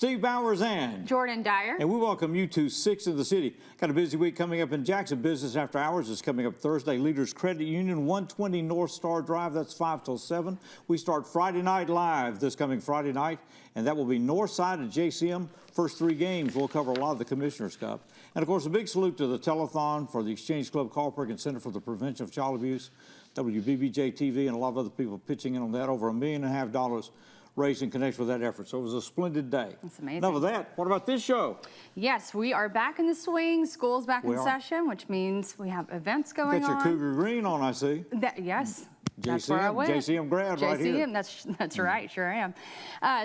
Steve Bowers and Jordan Dyer. And we welcome you to 6 in the City. Got a busy week coming up in Jackson. Business After Hours is coming up Thursday. Leaders Credit Union, 120 North Star Drive. That's 5 till 7. We start Friday night live this coming Friday night, and that will be north side of JCM. First 3 games, we'll cover a lot of the Commissioner's Cup. And, of course, a big salute to the telethon for the Exchange Club Carl Perkins Center for the Prevention of Child Abuse, WBBJ-TV, and a lot of other people pitching in on that. Over $1.5 million raised in connection with that effort. So it was a splendid day. That's amazing. Enough of that. What about this show? Yes, we are back in the swing. School's back in session, which means we have events going on. Got your Cougar Green on, I see. Yes. That's JCM, where I went. JCM grad right here. That's right, sure I am.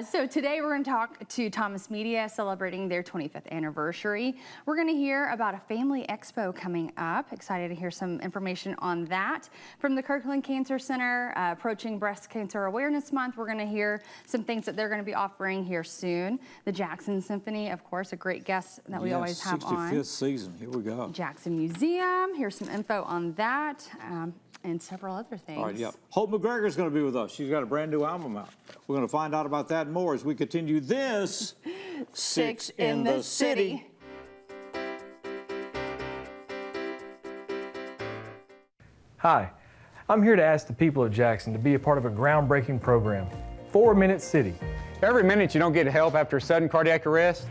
So today we're going to talk to Thomas Media celebrating their 25th anniversary. We're going to hear about a family expo coming up. Excited to hear some information on that. From the Kirkland Cancer Center, approaching Breast Cancer Awareness Month, we're going to hear some things that they're going to be offering here soon. The Jackson Symphony, of course, a great guest that we always have on. 65th season, here we go. Jackson Museum, here's some info on that. And several other things. All right, yeah. Hope MacGregor is going to be with us. She's got a brand new album out. We're going to find out about that and more as we continue this 6 in the City. Hi, I'm here to ask the people of Jackson to be a part of a groundbreaking program, 4 Minute City. Every minute you don't get help after a sudden cardiac arrest,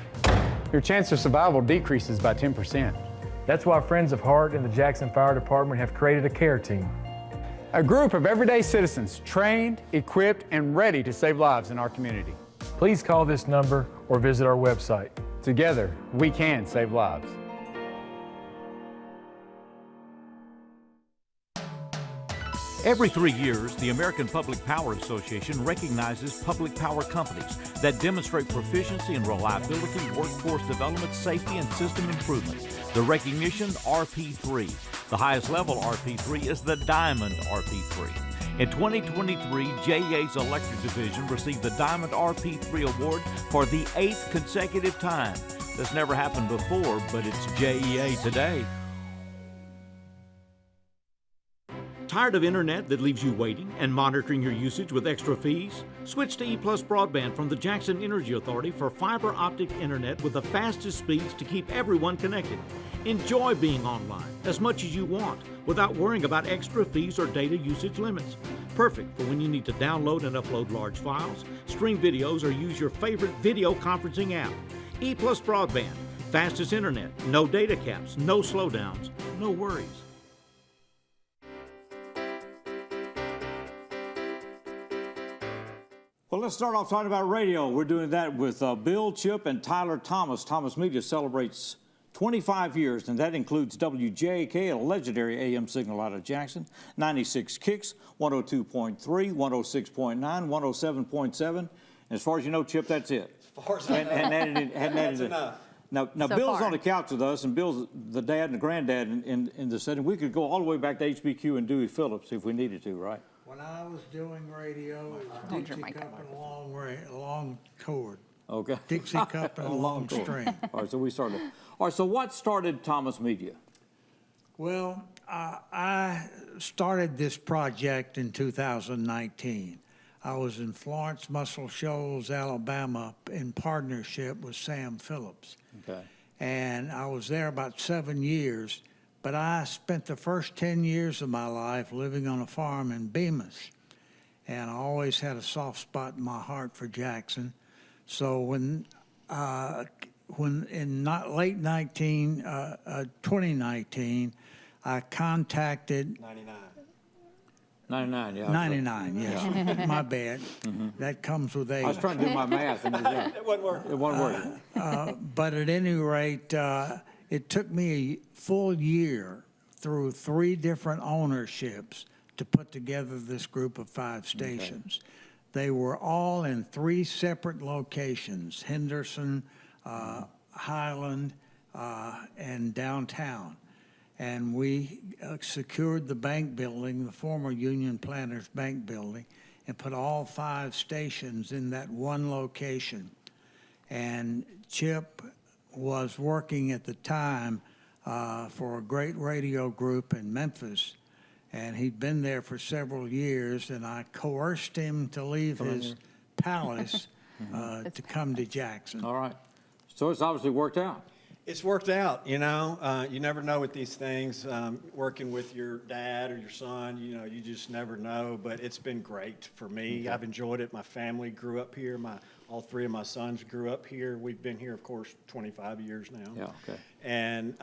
your chance of survival decreases by 10%. That's why Friends of Heart and the Jackson Fire Department have created a care team. A group of everyday citizens trained, equipped, and ready to save lives in our community. Please call this number or visit our website. Together, we can save lives. Every 3 years, the American Public Power Association recognizes public power companies that demonstrate proficiency in reliability, workforce development, safety, and system improvement. The recognition, RP3. The highest level RP3 is the Diamond RP3. In 2023, JEA's Electric Division received the Diamond RP3 award for the 8th consecutive time. This never happened before, but it's JEA today. Tired of internet that leaves you waiting and monitoring your usage with extra fees? Switch to EPlus broadband from the Jackson Energy Authority for fiber optic internet with the fastest speeds to keep everyone connected. Enjoy being online as much as you want without worrying about extra fees or data usage limits. Perfect for when you need to download and upload large files, stream videos, or use your favorite video conferencing app. EPlus broadband, fastest internet, no data caps, no slowdowns, no worries. Well, let's start off talking about radio. We're doing that with Bill, Chip, and Tyler Thomas. Thomas Media celebrates 25 years, and that includes WJAK, a legendary AM signal out of Jackson, 96 Kicks, 102.3, 106.9, 107.7. And as far as you know, Chip, that's it. As far as I know, that's enough. Now So Bill's far on the couch with us, and Bill's the dad and the granddad in the setting. We could go all the way back to HBQ and Dewey Phillips if we needed to, right? When I was doing radio, it was Dixie Cup and a long cord. Okay. Dixie Cup and a long string. All right, so we started. All right, so what started Thomas Media? Well, I started this project in 2019. I was in Florence, Muscle Shoals, Alabama, in partnership with Sam Phillips. Okay. And I was there about 7 years. But I spent the first 10 years of my life living on a farm in Bemis, and I always had a soft spot in my heart for Jackson. So when in late 2019, I contacted 99, yeah. 99, yes, my bad. That comes with age. I was trying to do my math. And It wasn't working. It wasn't working. But at any rate, it took me a full year through 3 different ownerships to put together this group of 5 stations. Okay. They were all in 3 separate locations, Henderson, Highland, and downtown. And we secured the bank building, the former Union Planters Bank building, and put all 5 stations in that one location. And Chip was working at the time for a great radio group in Memphis, and he'd been there for several years, and I coerced him to leave his palace to come to Jackson. All right. So it's obviously worked out. It's worked out, you know. You never know with these things. Working with your dad or your son, you know, you just never know. But it's been great for me. I've enjoyed it. My family grew up here. All three of my sons grew up here. We've been here, of course, 25 years now. Yeah, okay. And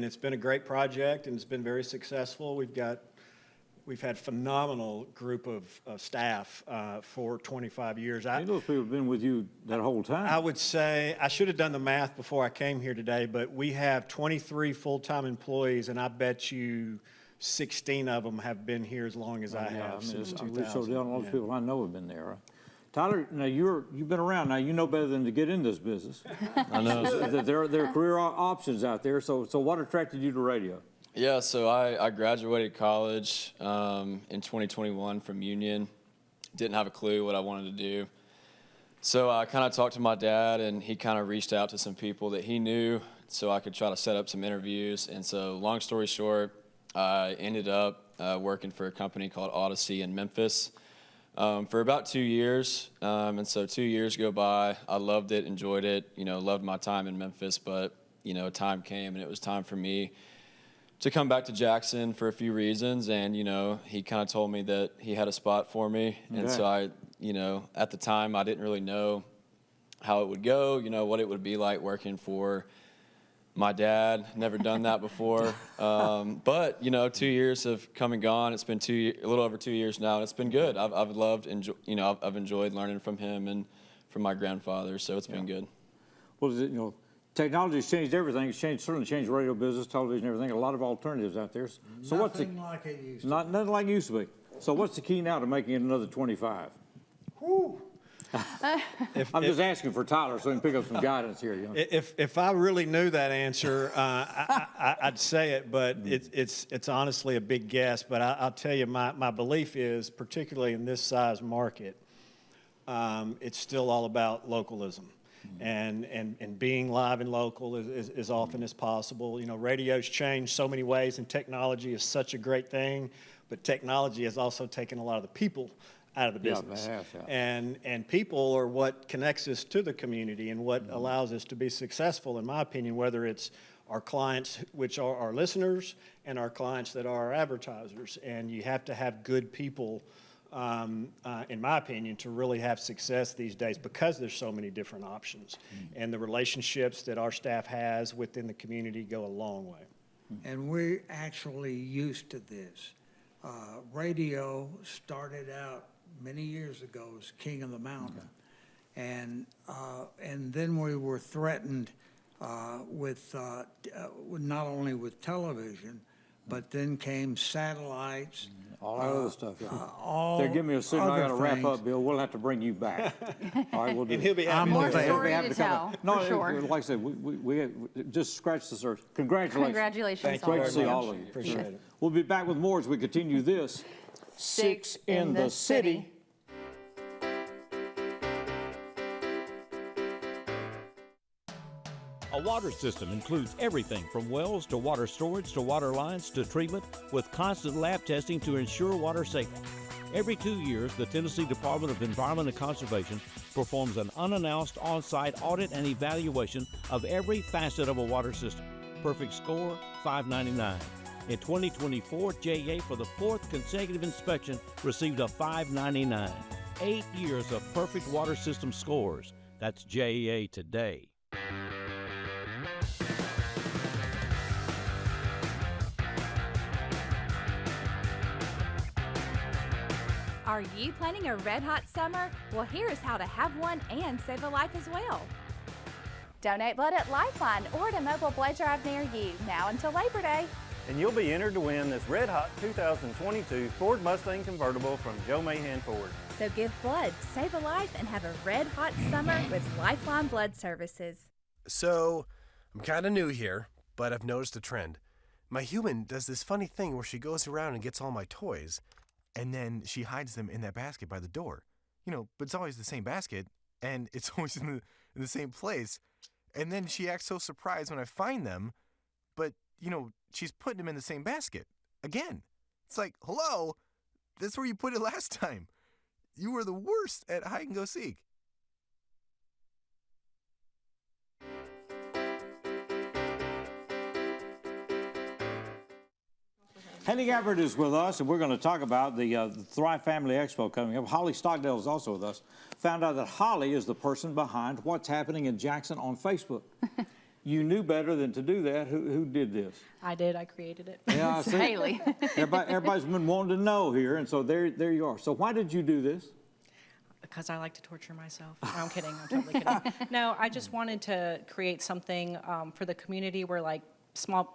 it's been a great project, and it's been very successful. We've had phenomenal group of staff for 25 years. Those people have been with you that whole time. I would say, I should have done the math before I came here today, but we have 23 full-time employees, and I bet you 16 of them have been here as long as I have, since 2000. So all the people I know have been there. Right? Tyler, now you've been around. Now you know better than to get in this business. I know. That there are career options out there. So what attracted you to radio? Yeah, so I graduated college in 2021 from Union. Didn't have a clue what I wanted to do. So I kind of talked to my dad, and he kind of reached out to some people that he knew so I could try to set up some interviews. And so long story short, I ended up working for a company called Odyssey in Memphis for about 2 years. And so 2 years go by. I loved it, enjoyed it, loved my time in Memphis. But, a time came, and it was time for me to come back to Jackson for a few reasons. And, he kind of told me that he had a spot for me. Okay. And so I, at the time, I didn't really know how it would go, what it would be like working for my dad. Never done that before. But, 2 years have come and gone. It's been a little over 2 years now, and it's been good. I've loved, I've enjoyed learning from him and from my grandfather, so it's been good. Well, technology has changed everything. It's certainly changed radio business, television, everything. A lot of alternatives out there. So Nothing like it used to. Nothing like it used to be. So what's the key now to making it another 25? Whew. I'm just asking for Tyler so he can pick up some guidance here. If I really knew that answer, I'd say it, but it's honestly a big guess. But I'll tell you, my belief is, particularly in this size market, it's still all about localism. And being live and local as often as possible. Radio's changed so many ways, and technology is such a great thing, but technology has also taken a lot of the people out of the business. Yeah, it has, yeah. And people are what connects us to the community and what allows us to be successful, in my opinion, whether it's our clients, which are our listeners, and our clients that are our advertisers. And you have to have good people, in my opinion, to really have success these days, because there's so many different options. And the relationships that our staff has within the community go a long way. And we're actually used to this. Radio started out many years ago as king of the mountain. And then we were threatened with not only with television, but then came satellites. All that other stuff. Yeah. They're giving me a signal. I got to wrap up, Bill. We'll have to bring you back. All right, we'll do. And he'll be happy. More story to tell, No, for sure. like I said, we just scratched the surface. Congratulations. Congratulations. Thank you Great very to see much. all of you. Appreciate it. We'll be back with more as we continue this. Six in the City. A water system includes everything from wells to water storage to water lines to treatment, with constant lab testing to ensure water safety. Every 2 years, the Tennessee Department of Environment and Conservation performs an unannounced on-site audit and evaluation of every facet of a water system. Perfect score, $5.99. In 2024, JA, for the 4th consecutive inspection, received a $5.99. 8 years of perfect water system scores. That's JA today. Are you planning a red-hot summer? Well, here is how to have one and save a life as well. Donate blood at Lifeline or at a mobile blood drive near you, now until Labor Day. And you'll be entered to win this red-hot 2022 Ford Mustang convertible from Joe Mahan Ford. So give blood, save a life, and have a red-hot summer with Lifeline Blood Services. So, I'm kind of new here, but I've noticed a trend. My human does this funny thing where she goes around and gets all my toys, and then she hides them in that basket by the door. But it's always the same basket, and it's always in the same place. And then she acts so surprised when I find them, but, she's putting them in the same basket again. It's like, hello, that's where you put it last time. You were the worst at hide and go seek. Haley Gabbard is with us, and we're going to talk about the Thrive Family Expo coming up. Holly Stockdale is also with us. Found out that Holly is the person behind what's happening in Jackson on Facebook. You knew better than to do that. Who did this? I did. I created it. Yeah, I see. Haley. Everybody's been wanting to know here, and so there you are. So why did you do this? Because I like to torture myself. No, I'm kidding. I'm totally kidding. No, I just wanted to create something for the community where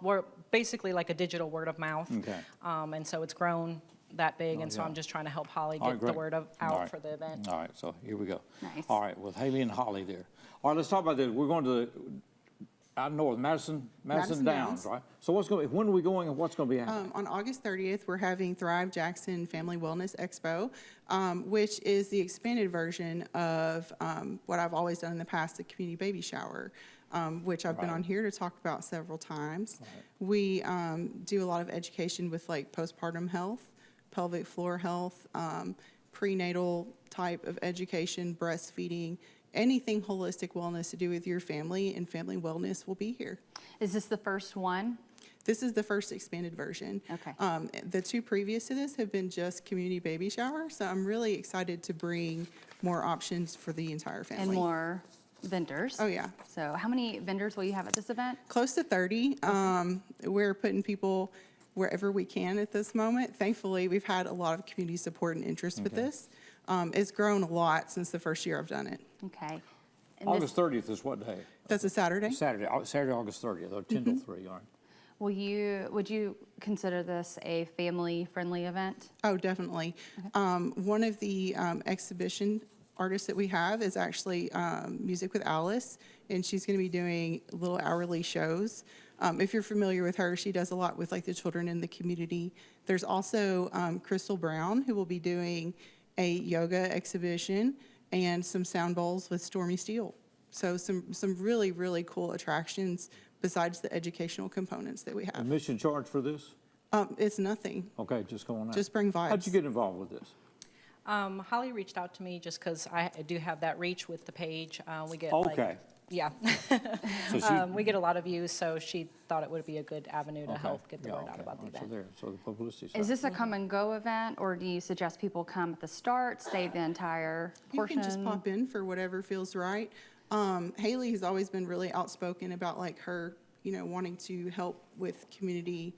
we're basically like a digital word of mouth. Okay. And so it's grown that big, and so I'm just trying to help Holly get the word out for the event. All right, so here we go. Nice. All right, with Haley and Holly there. All right, let's talk about this. We're going to out north, Madison Downs, right? So when are we going and what's going to be happening? On August 30th, we're having Thrive Jackson Family Wellness Expo, which is the expanded version of what I've always done in the past, the community baby shower, which I've been on here to talk about several times. Right. We do a lot of education with like postpartum health, pelvic floor health, prenatal type of education, breastfeeding, anything holistic wellness to do with your family and family wellness will be here. Is this the first one? This is the first expanded version. Okay. The two previous to this have been just community baby shower, so I'm really excited to bring more options for the entire family. And more vendors. Oh, yeah. So how many vendors will you have at this event? Close to 30. We're putting people wherever we can at this moment. Thankfully, we've had a lot of community support and interest with this. It's grown a lot since the first year I've done it. Okay. And August 30th is what day? That's a Saturday. Saturday, August 30th, 10 till 3, all right. Would you consider this a family-friendly event? Oh, definitely. One of the exhibition artists that we have is actually Music with Alice, and she's going to be doing little hourly shows. If you're familiar with her, she does a lot with like the children in the community. There's also Crystal Brown, who will be doing a yoga exhibition and some sound bowls with Stormy Steele. So some really, really cool attractions besides the educational components that we have. Admission charge for this? It's nothing. Okay, just going out. Just bring vibes. How'd you get involved with this? Holly reached out to me just because I do have that reach with the page. We get Okay. yeah. So we get a lot of views, so she thought it would be a good avenue to help get the word out about the event. So the publicity side. Is this a come and go event, or do you suggest people come at the start, stay the entire portion? You can just pop in for whatever feels right. Haley has always been really outspoken about like her, wanting to help with community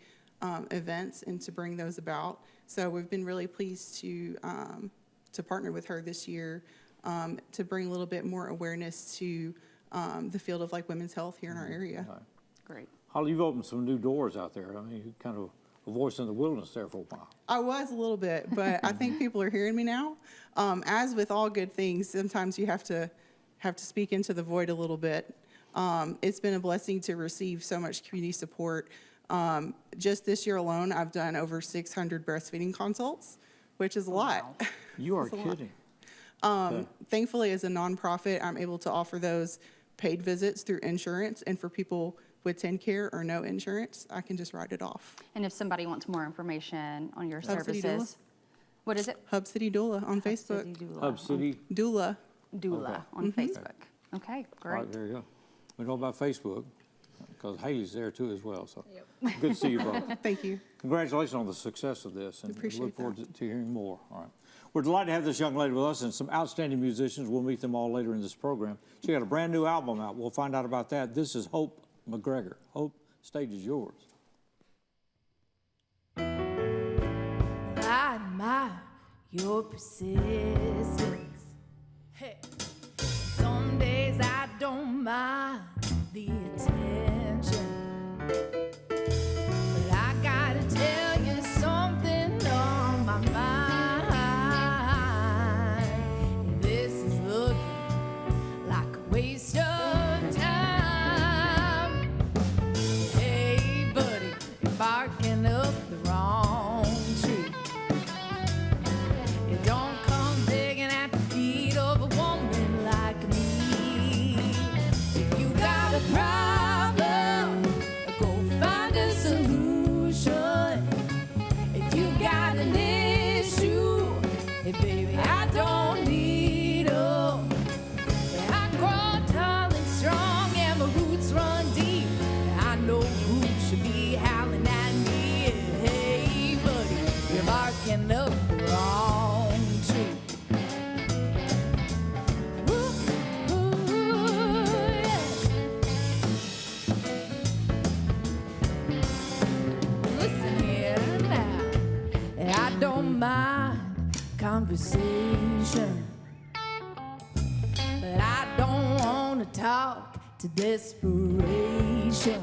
events and to bring those about. So we've been really pleased to partner with her this year to bring a little bit more awareness to the field of like women's health here in our area. Right. Great. Holly, you've opened some new doors out there. I mean, you're kind of a voice in the wilderness there for a while. I was a little bit, but I think people are hearing me now. As with all good things, sometimes you have to speak into the void a little bit. It's been a blessing to receive so much community support. Just this year alone, I've done over 600 breastfeeding consults, which is a lot. You are kidding. Thankfully, as a nonprofit, I'm able to offer those paid visits through insurance, and for people with TennCare or no insurance, I can just write it off. And if somebody wants more information on your Hub City services, what is it? Hub City Doula on Facebook. City Doula. Hub City. Doula. Doula on Facebook. Okay, All right, great. there you go. We know about Facebook because Haley's there too as well. So good to see you both. Thank you. Congratulations on the success of this, and Appreciate look forward that. to hearing more. All right. We're delighted to have this young lady with us and some outstanding musicians. We'll meet them all later in this program. She got a brand new album out. We'll find out about that. This is Hope MacGregor. Hope, stage is yours. I admire your persistence. Hey. Some days I don't mind the attention, but I gotta tell you something on my mind. This is looking like a waste of time. Hey, buddy, you're barking up the wrong tree. You don't come digging at the feet of a woman like me. conversation. But I don't want to talk to desperation.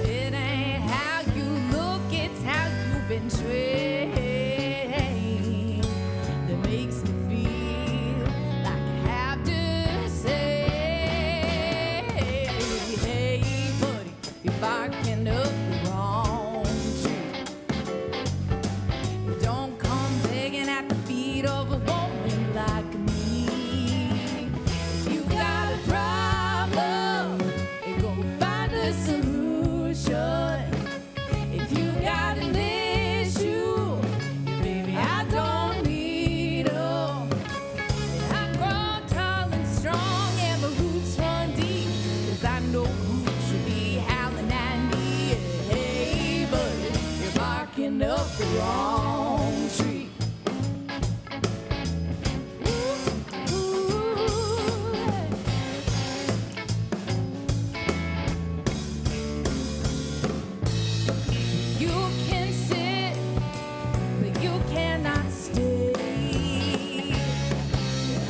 It ain't how you look, it's how you've been trained that makes me feel like I have to say, hey, buddy, you're barking up the wrong tree. Don't come begging at the feet of a woman like me. If you got a problem, go find a solution. If you got an issue, baby, I don't need 'em. I grow tall and strong and my roots run deep, 'cause I know who should be howling at me. Hey, buddy, you're barking up the wrong tree. You can sit, but you cannot stay.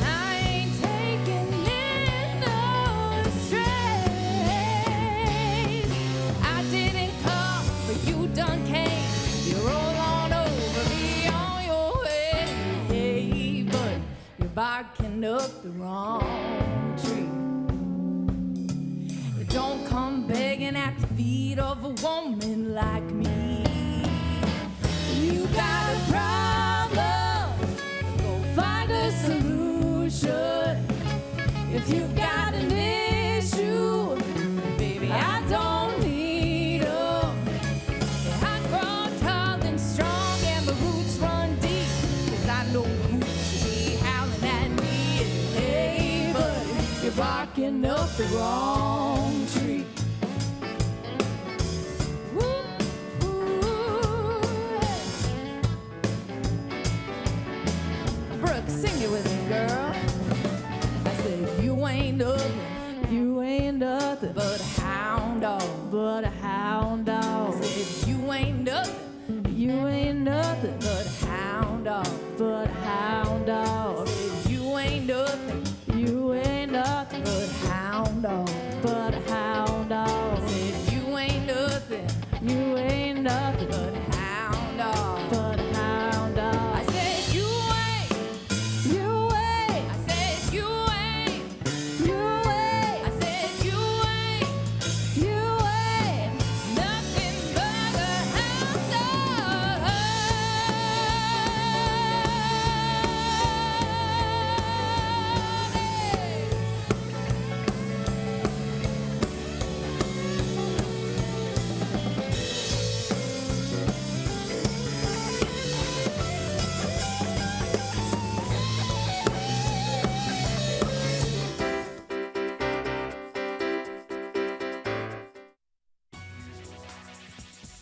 I ain't taking in no strays. I didn't come, but you done came. You roll on over me on your way. Hey, but you're barking up the wrong tree. Don't come begging at the feet of a woman like me. You got a problem, go find a solution. If you've got an issue, baby, I don't need 'em. I grow tall and strong and my roots run deep, 'cause I know who should be howling at me. Hey, buddy, you're barking up the wrong tree. Brooke, sing it with me, girl. I said, you ain't nothing but a hound dog, but a hound dog. I said, you ain't nothing but a hound dog, but a hound dog. I said, you ain't nothing but a hound dog, but a hound dog. I said, you ain't nothing but a hound dog, but a hound dog. I said, you ain't. I said, you ain't. I said, you ain't nothing but a hound dog.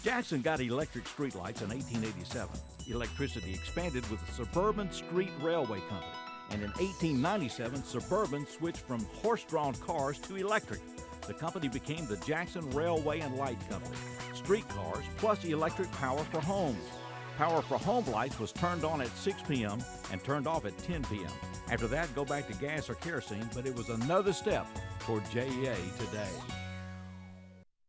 Jackson got electric streetlights in 1887. Electricity expanded with the Suburban Street Railway Company. And in 1897, Suburban switched from horse-drawn cars to electric. The company became the Jackson Railway and Light Company. Streetcars plus electric power for homes. Power for home lights was turned on at 6 p.m. and turned off at 10 p.m. After that, go back to gas or kerosene, but it was another step toward JEA today.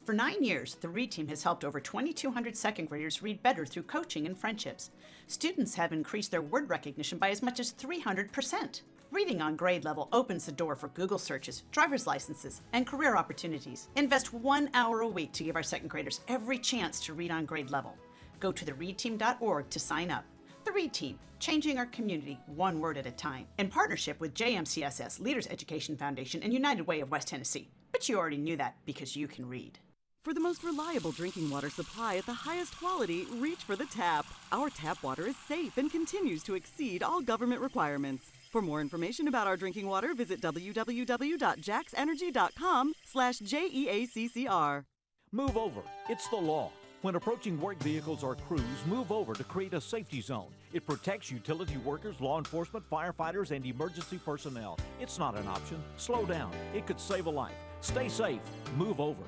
For 9 years, the READ team has helped over 2,200 second graders read better through coaching and friendships. Students have increased their word recognition by as much as 300%. Reading on grade level opens the door for Google searches, driver's licenses, and career opportunities. Invest 1 hour a week to give our second graders every chance to read on grade level. Go to thereadteam.org to sign up. The READ team, changing our community one word at a time. In partnership with JMCSS, Leaders Education Foundation, and United Way of West Tennessee. But you already knew that because you can read. For the most reliable drinking water supply at the highest quality, reach for the tap. Our tap water is safe and continues to exceed all government requirements. For more information about our drinking water, visit www.jaxenergy.com/JEACCR. Move over. It's the law. When approaching work vehicles or crews, move over to create a safety zone. It protects utility workers, law enforcement, firefighters, and emergency personnel. It's not an option. Slow down. It could save a life. Stay safe. Move over.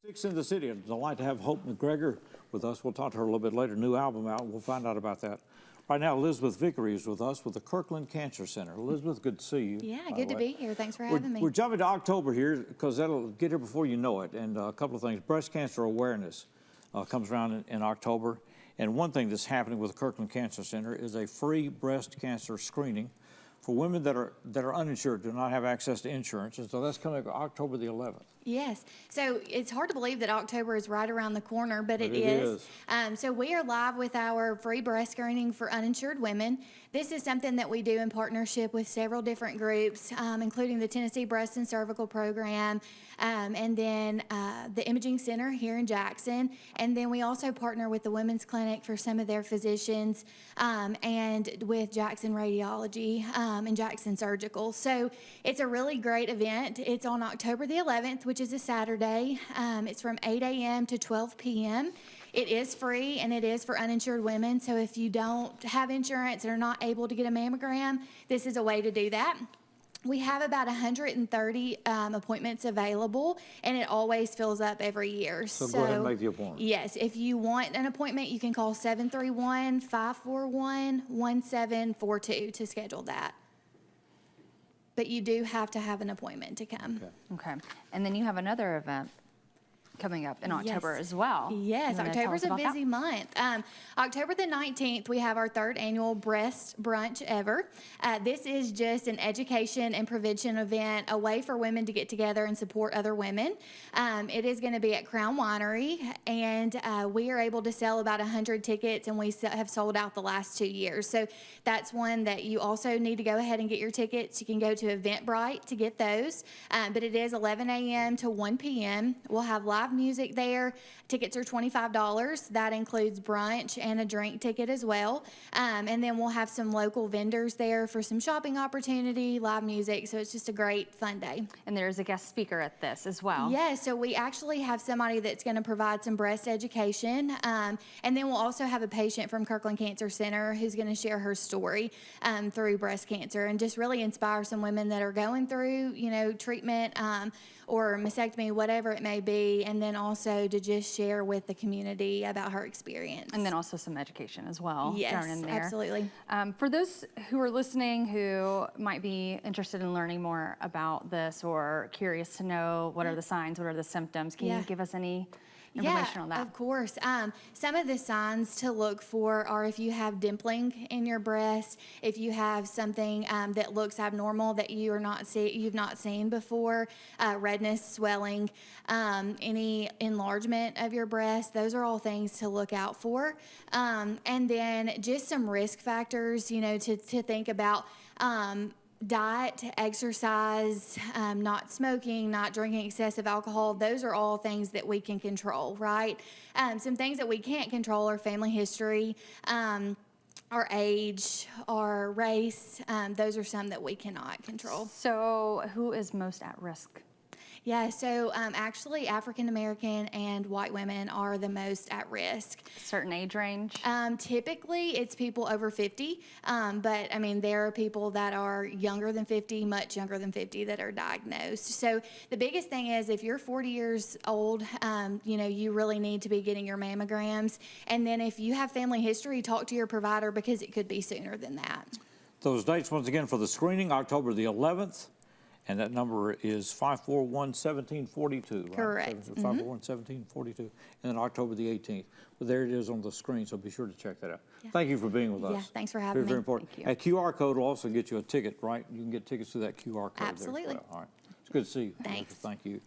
Six in the city. It's a delight to have Hope MacGregor with us. We'll talk to her a little bit later. New album out. We'll find out about that. Right now, Elizabeth Vickery is with us with the Kirkland Cancer Center. Elizabeth, good to see you. Yeah, good to be here. Thanks for having me. We're jumping to October here because that'll get here before you know it. And a couple of things. Breast cancer awareness comes around in October. And one thing that's happening with the Kirkland Cancer Center is a free breast cancer screening for women that are uninsured, do not have access to insurance. And so that's coming up October the 11th. Yes. So it's hard to believe that October is right around the corner, but it is. So we are live with our free breast screening for uninsured women. This is something that we do in partnership with several different groups, including the Tennessee Breast and Cervical Program, and then the Imaging Center here in Jackson. And then we also partner with the Women's Clinic for some of their physicians, and with Jackson Radiology and Jackson Surgical. So it's a really great event. It's on October the 11th, which is a Saturday. It's from 8 a.m. to 12 p.m. It is free, and it is for uninsured women. So if you don't have insurance and are not able to get a mammogram, this is a way to do that. We have about 130 appointments available, and it always fills up every year. So go ahead and make the appointment. Yes, if you want an appointment, you can call 731-541-1742 to schedule that. But you do have to have an appointment to come. Okay. And then you have another event coming up in October as well. Yes, October's a busy month. October the 19th, we have our third annual Breast Brunch ever. This is just an education and prevention event, a way for women to get together and support other women. It is going to be at Crown Winery, and we are able to sell about 100 tickets, and we have sold out the last 2 years. So that's one that you also need to go ahead and get your tickets. You can go to Eventbrite to get those, but it is 11 a.m. to 1 p.m. We'll have live music there. Tickets are $25. That includes brunch and a drink ticket as well. And then we'll have some local vendors there for some shopping opportunity, live music. So it's just a great fun day. And there's a guest speaker at this as well. Yeah, so we actually have somebody that's going to provide some breast education. And then we'll also have a patient from Kirkland Cancer Center who's going to share her story through breast cancer and just really inspire some women that are going through, treatment or mastectomy, whatever it may be, and then also to just share with the community about her experience. And then also some education as well. Yes, thrown in there. absolutely. For those who are listening who might be interested in learning more about this or curious to know what are the signs, what are the symptoms, can you give us any information on that? Of course. Some of the signs to look for are if you have dimpling in your breast, if you have something that looks abnormal that you've not seen before, redness, swelling, any enlargement of your breast. Those are all things to look out for. And then just some risk factors, to think about. Diet, exercise, not smoking, not drinking excessive alcohol, those are all things that we can control, right? Some things that we can't control are family history, our age, our race. Those are some that we cannot control. So who is most at risk? Yeah, so actually African American and white women are the most at risk. Certain age range? Typically it's people over 50, but I mean there are people that are younger than 50, much younger than 50 that are diagnosed. So the biggest thing is if you're 40 years old, you really need to be getting your mammograms. And then if you have family history, talk to your provider because it could be sooner than that. Those dates once again for the screening, October the 11th. And that number is 541-1742, right? Correct. 541-1742, and then October the 18th. But there it is on the screen, so be sure to check that out. Yeah. Thank you for being with us. Yeah, thanks for having me. Very important. Thank you. A QR code will also get you a ticket, right? You can get tickets through that QR code. Absolutely. There as well. All right. It's good to see you. Thanks. Thank you.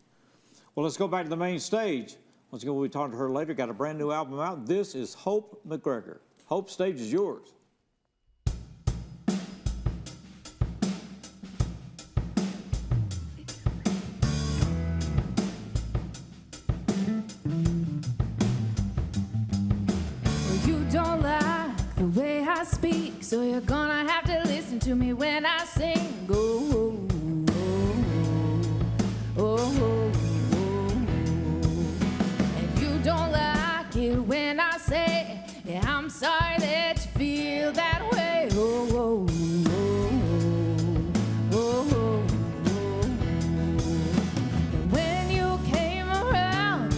Well, let's go back to the main stage. Once again, we'll be talking to her later. Got a brand new album out. This is Hope MacGregor. Hope, stage is yours. Speak, so you're gonna have to listen to me when I sing. Go, and you don't like it when I say, yeah, I'm sorry that you feel that way. And when you came around,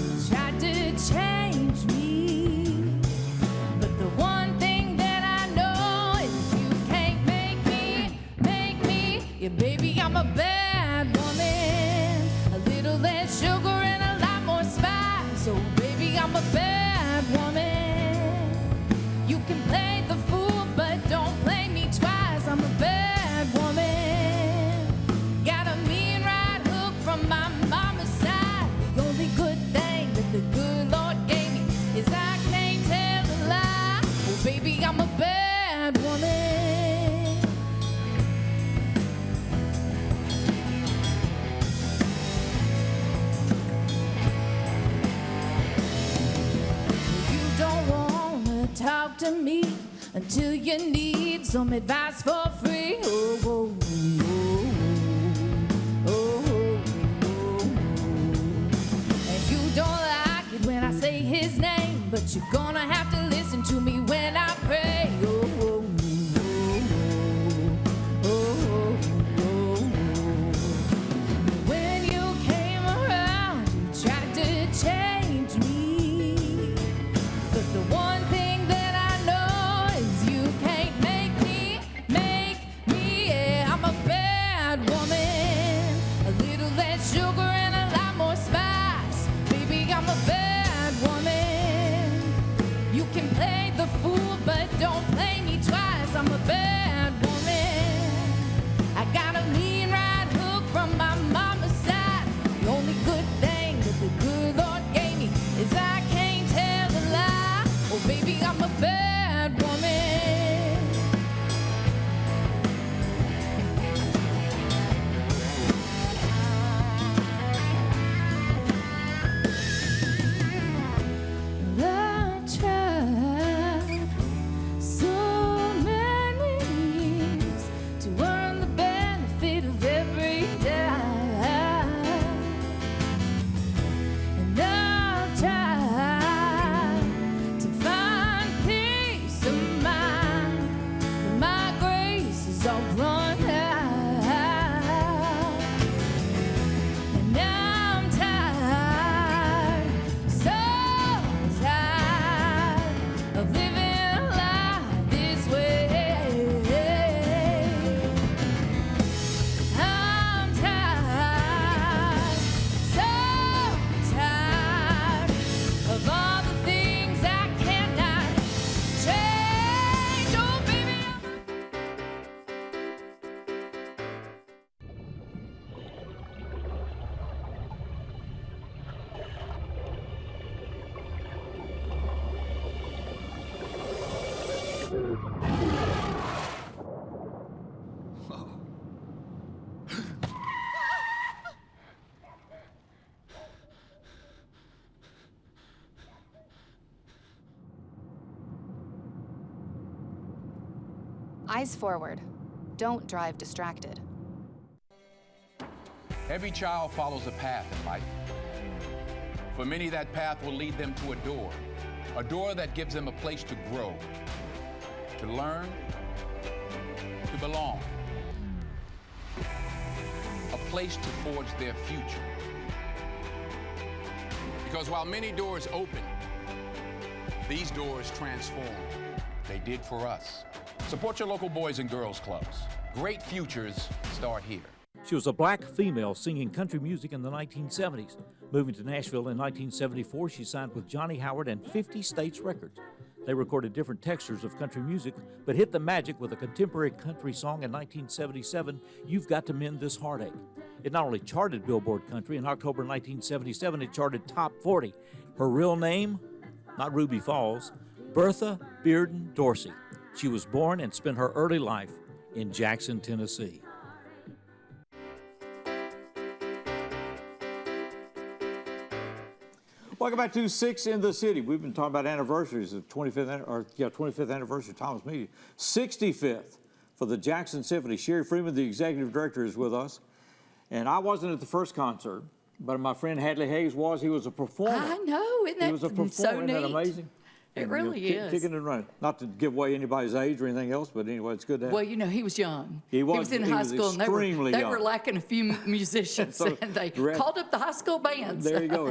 talk to me until you need some advice for free. Oh, oh, oh, oh, oh. And you don't like it when I say his name, but you're gonna have to listen to me when I pray. Oh, oh, oh, oh, oh. When you came around, you tried to change me, but the one thing that I know is you can't make me, yeah. I'm a bad woman, a little less sugar and a lot more spice. Baby, I'm a bad woman. You can play the fool, but don't play me twice. I'm a bad woman. I got a mean right hook from my mama's side. The only good thing that the good Lord gave me is I can't tell a lie. Oh, baby, I'm a bad woman. I tried so many years to earn the benefit of every dime, and I've tried to find peace of mind, but my grace is all run out, and now I'm tired, so tired of living life this way. I'm tired, so tired of all the things I cannot change. Oh, baby, Eyes forward. Don't drive distracted. Every child follows a path in life. For many, that path will lead them to a door that gives them a place to grow, to learn, to belong, a place to forge their future. Because while many doors open, these doors transform. They did for us. Support your local Boys and Girls Clubs. Great futures start here. She was a black female singing country music in the 1970s. Moving to Nashville in 1974, she signed with Johnny Howard and 50 States Records. They recorded different textures of country music, but hit the magic with a contemporary country song in 1977, You've Got to Mend This Heartache. It not only charted Billboard Country, in October 1977, it charted Top 40. Her real name? Not Ruby Falls, Bertha Bearden Dorsey. She was born and spent her early life in Jackson, Tennessee. Welcome back to 6 in the City. We've been talking about anniversaries, the 25th anniversary of Thomas Media. 65th for the Jackson Symphony. Sherry Freeman, the executive director, is with us. And I wasn't at the first concert, but my friend Hadley Hayes was. He was a performer. I know, isn't that He was a performer. so Isn't neat? that amazing? It really is. Kicking and running. Not to give away anybody's age or anything else, but anyway, it's good to have. Well, you know, he was young. He was in high school, and they extremely were young. lacking a few musicians, So, and they the rest- called up the high school bands. There you go.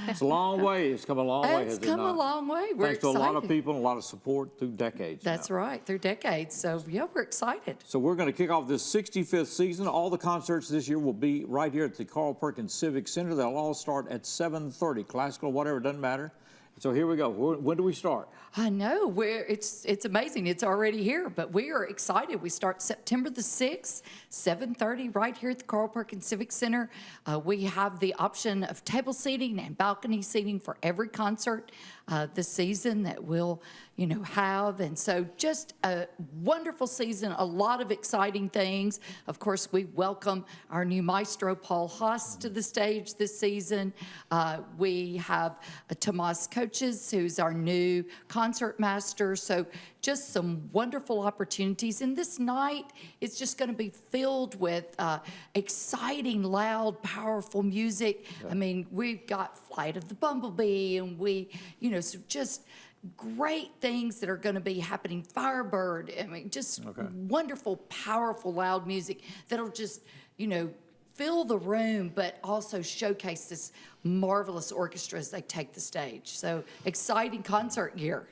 It's a long way. It's come a long way, has It's it come a not? long way. We're Thanks excited. to a lot of people and a lot of support through decades. That's right, through decades. So, yeah, we're excited. So we're going to kick off this 65th season. All the concerts this year will be right here at the Carl Perkins Civic Center. They'll all start at 7:30, classical, whatever, doesn't matter. So here we go. When do we start? I know. It's amazing. It's already here, but we are excited. We start September the 6th, 7:30, right here at the Carl Perkins Civic Center. We have the option of table seating and balcony seating for every concert this season that will, have. And so just a wonderful season, a lot of exciting things. Of course, we welcome our new maestro, Paul Haas, to the stage this season. We have Tomas Coaches, who's our new concert master. So just some wonderful opportunities. And this night is just going to be filled with exciting, loud, powerful music. I mean, we've got Flight of the Bumblebee, and so just great things that are going to be happening. Firebird, I mean, just wonderful, powerful, loud music that'll just, fill the room, but also showcase this marvelous orchestra as they take the stage. So exciting concert year.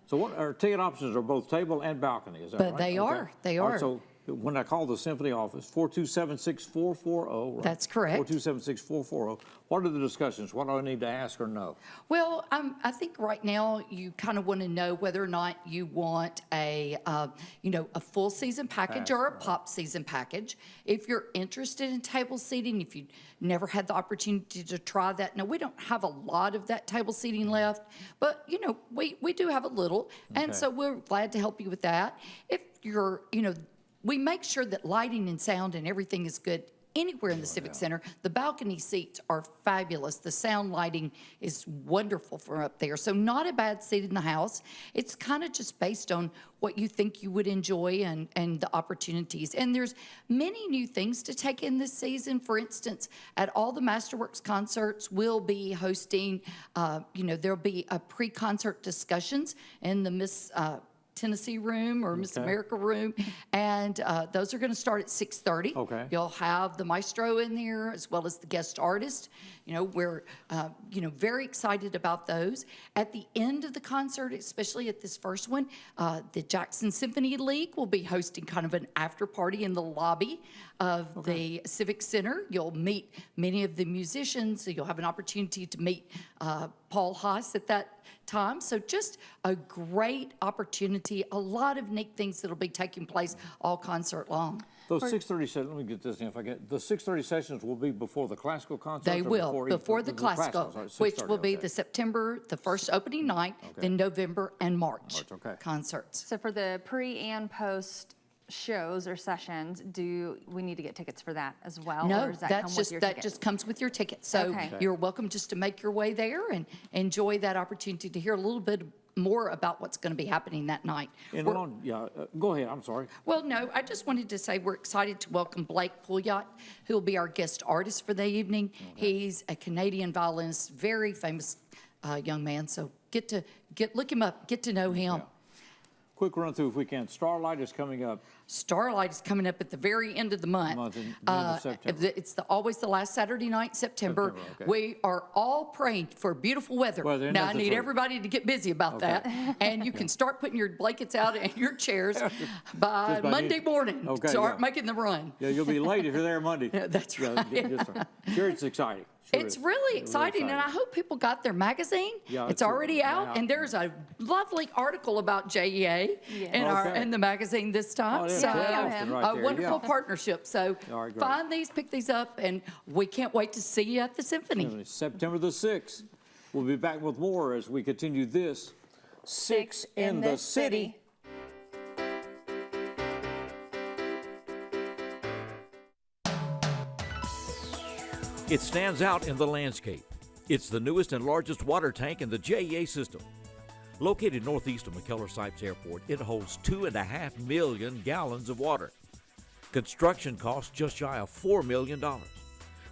So what our ticket options are both table and balcony, is that right? But they are. They All are. right, so when I call the Symphony office, 4276440, right? That's correct. 4276440. What are the discussions? What do I need to ask or know? Well, I think right now you kind of want to know whether or not you want a full season package or a pop season package. If you're interested in table seating, if you never had the opportunity to try that. Now, we don't have a lot of that table seating left, but, we do have a little, and so we're glad to help you with that. If you're, we make sure that lighting and sound and everything is good anywhere in the Civic Center. The balcony seats are fabulous. The sound lighting is wonderful from up there. So not a bad seat in the house. It's kind of just based on what you think you would enjoy and the opportunities. And there's many new things to take in this season. For instance, at all the Masterworks concerts, we'll be hosting, there'll be a pre-concert discussions in the Miss Tennessee room or Miss America room, and those are going to start at 6:30. Okay. You'll have the maestro in there as well as the guest artist. We're very excited about those. At the end of the concert, especially at this first one, the Jackson Symphony League will be hosting kind of an after party in the lobby of the Civic Center. You'll meet many of the musicians. So you'll have an opportunity to meet Paul Haas at that time. So just a great opportunity, a lot of neat things that'll be taking place all concert long. Those 6:30 sessions, let me get this in if I get, the 6:30 sessions will be before the classical concert? They will, before the classical, which will be the September, the first opening night, then November and March concerts. So for the pre and post shows or sessions, do we need to get tickets for that as well? No, or does that that's come with just your that ticket? just comes with your ticket. So you're welcome just to make your way there and enjoy that opportunity to hear a little bit more about what's going to be happening that night. And go ahead, I'm sorry. Well, no, I just wanted to say we're excited to welcome Blake Pouliot, who will be our guest artist for the evening. He's a Canadian violinist, very famous young man. So look him up, get to know him. Quick run through if we can. Starlight is coming up. Starlight is coming up at the very end of the month. In the end of September. It's always the last Saturday night in September. We are all praying for beautiful weather. Now, I need everybody to get busy about that. And you can start putting your blankets out and your chairs by Monday morning. Start making the run. Yeah, you'll be late if you're there Monday. That's right. Sure, it's exciting. Sure It's really exciting, and I hope people got their magazine. Yeah, it's already out, and there's a lovely article about JEA in the magazine this time. So a wonderful partnership. So find these, pick these up, and we can't wait to see you at the Symphony. September the 6th. We'll be back with more as we continue this Six in the City. It stands out in the landscape. It's the newest and largest water tank in the JEA system. Located northeast of McKellar-Sipes Airport, it holds 2.5 million gallons of water. Construction costs just shy of $4 million,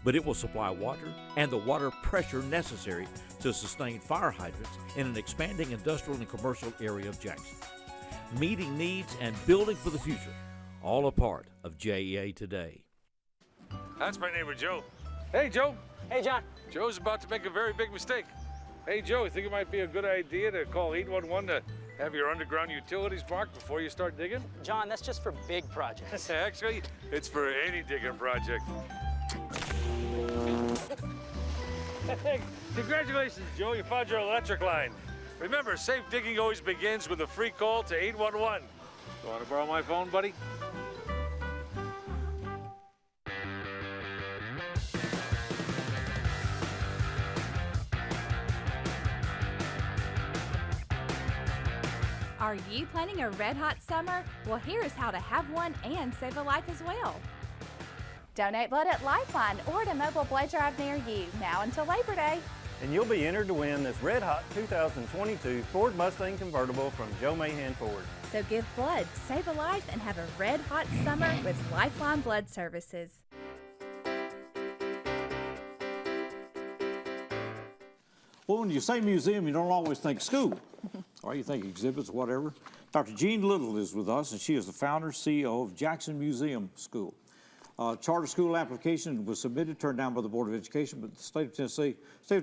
but it will supply water and the water pressure necessary to sustain fire hydrants in an expanding industrial and commercial area of Jackson. Meeting needs and building for the future, all a part of JEA today. That's my neighbor, Joe. Hey, Joe. Hey, John. Joe's about to make a very big mistake. Hey, Joe, you think it might be a good idea to call 811 to have your underground utilities marked before you start digging? John, that's just for big projects. Actually, it's for any digging project. Hey, congratulations, Joe. You found your electric line. Remember, safe digging always begins with a free call to 811. You want to borrow my phone, buddy? Are you planning a red hot summer? Well, here's how to have one and save a life as well. Donate blood at Lifeline or at a mobile blood drive near you, now until Labor Day. And you'll be entered to win this red hot 2022 Ford Mustang convertible from Joe Mahan Ford. So give blood, save a life, and have a red hot summer with Lifeline Blood Services. Well, when you say museum, you don't always think school, or you think exhibits, whatever. Dr. Jean Little is with us, and she is the founder, CEO of Jackson Museum School. Charter school application was submitted, turned down by the Board of Education, but the state of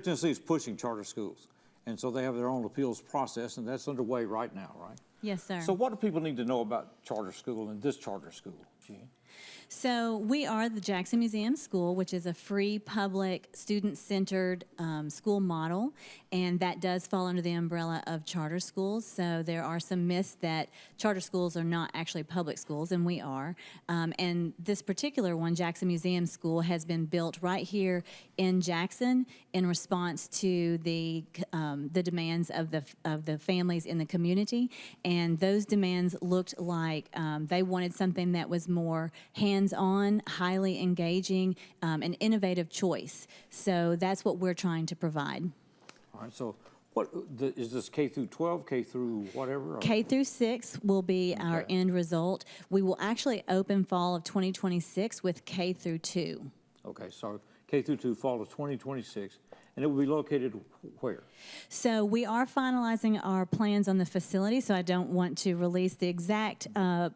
Tennessee is pushing charter schools. And so they have their own appeals process, and that's underway right now, right? Yes, sir. So what do people need to know about charter school and this charter school, Jean? So we are the Jackson Museum School, which is a free, public, student-centered school model, and that does fall under the umbrella of charter schools. So there are some myths that charter schools are not actually public schools, and we are. And this particular one, Jackson Museum School, has been built right here in Jackson in response to the demands of the families in the community, and those demands looked like they wanted something that was more hands-on, highly engaging, an innovative choice. So that's what we're trying to provide. All right, so is this K through 12, K through whatever? Or? K through 6 will be our end result. We will actually open fall of 2026 with K through 2. Okay, so K through 2, fall of 2026. And it will be located where? So we are finalizing our plans on the facility, so I don't want to release the exact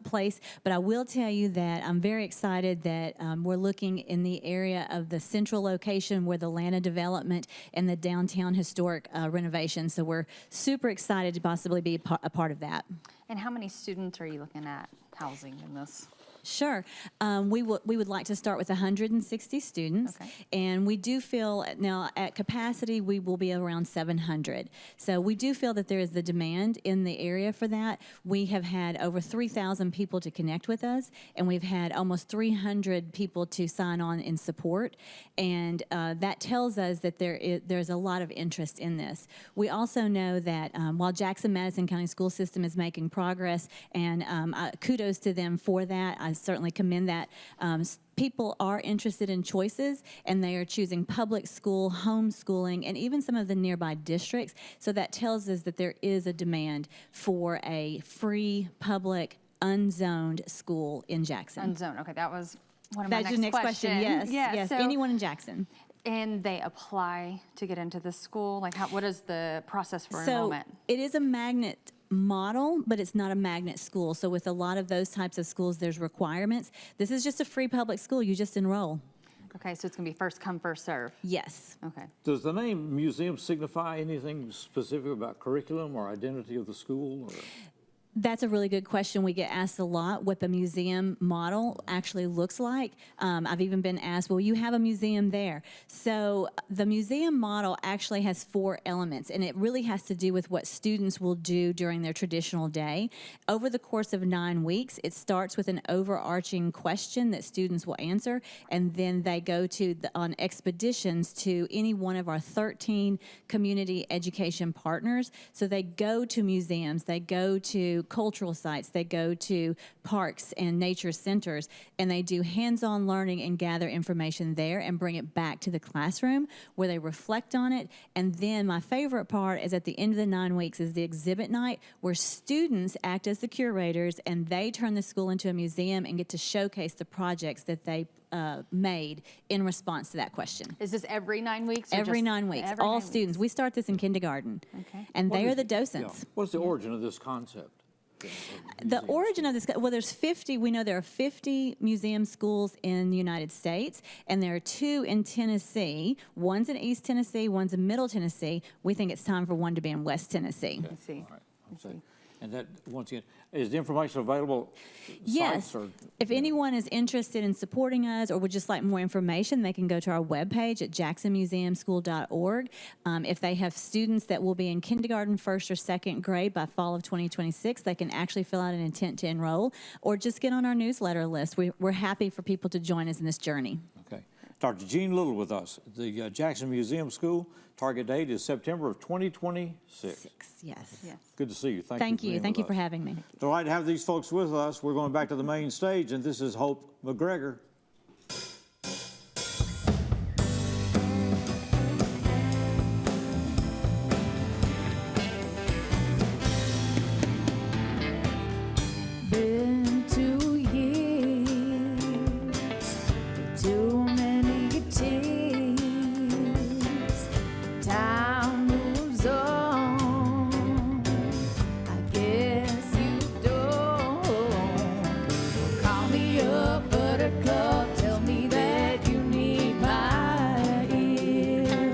place, but I will tell you that I'm very excited that we're looking in the area of the central location where the Lana development and the downtown historic renovation. So we're super excited to possibly be a part of that. And how many students are you looking at housing in this? Sure. We would like to start with 160 students, and we do feel now at capacity we will be around 700. So we do feel that there is the demand in the area for that. We have had over 3,000 people to connect with us, and we've had almost 300 people to sign on in support, and that tells us that there's a lot of interest in this. We also know that while Jackson-Madison County School System is making progress, and kudos to them for that, I certainly commend that. People are interested in choices, and they are choosing public school, homeschooling, and even some of the nearby districts. So that tells us that there is a demand for a free, public, unzoned school in Jackson. Unzoned, okay, that was one of my That's your next question. Yes, yeah, yes, so, anyone in Jackson. And they apply to get into the school? Like, what is the process for So enrollment? it is a magnet model, but it's not a magnet school. So with a lot of those types of schools, there's requirements. This is just a free public school. You just enroll. Okay, so it's going to be first come, first serve. Yes. Okay. Does the name museum signify anything specific about curriculum or identity of the school? Or? That's a really good question. We get asked a lot what the museum model actually looks like. I've even been asked, well, you have a museum there. So the museum model actually has 4 elements, and it really has to do with what students will do during their traditional day. Over the course of 9 weeks, it starts with an overarching question that students will answer, and then they go on expeditions to any one of our 13 community education partners. So they go to museums, they go to cultural sites, they go to parks and nature centers, and they do hands-on learning and gather information there and bring it back to the classroom where they reflect on it. And then my favorite part is at the end of the 9 weeks is the exhibit night, where students act as the curators and they turn the school into a museum and get to showcase the projects that they made in response to that question. Is this every 9 weeks? Every 9 weeks. All students. We start this in kindergarten. Okay. And they are the docents. Yeah. What's the origin of this concept? The origin of this, well, there's 50, we know there are 50 museum schools in the United States, and there are 2 in Tennessee. One's in East Tennessee, one's in Middle Tennessee. We think it's time for one to be in West Tennessee. Okay. All right. And that, once again, is the information available? Yes. If anyone is interested in supporting us or would just like more information, they can go to our webpage at jacksonmuseumschool.org. If they have students that will be in kindergarten, 1st or 2nd grade by fall of 2026, they can actually fill out an intent to enroll or just get on our newsletter list. We're happy for people to join us in this journey. Okay. Dr. Gene Little with us at the Jackson Museum School. Target date is September of 2026. Yes. Good to see you. Thank you. Thank you for having me. Delighted to have these folks with us. We're going back to the main stage, and this is Hope MacGregor. Been 2 years, too many tears. Time moves on. I guess you don't. Call me up, buttercup. Tell me that you need my ear.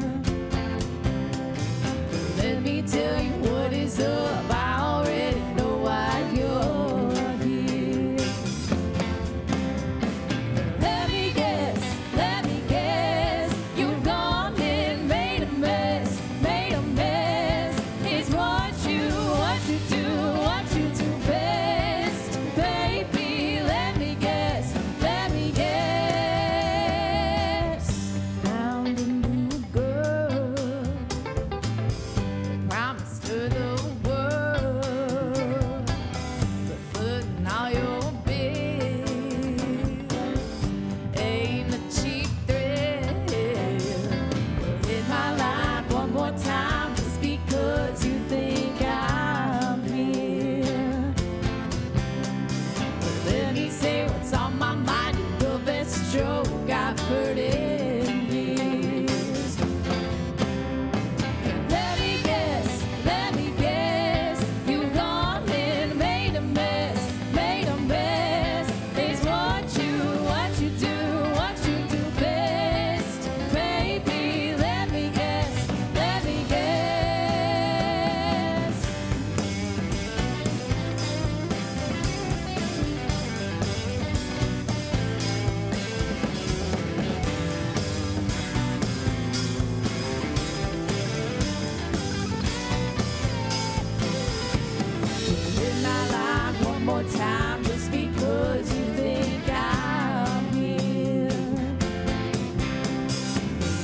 Let me tell you what is up. I already know why you're here. Let me guess, you've gone and made a mess, It's what you do best, baby. Let me guess. Found a new girl, promised her the world, but footing all your bills ain't a cheap thrill. Hit my line one more time just because you think I'm here. Let me say what's on my mind. You're the best joke I've heard in years. Let me guess, you've gone and made a mess, It's what you do best, baby. Let me guess. Hit my line one more time just because you think I'm here.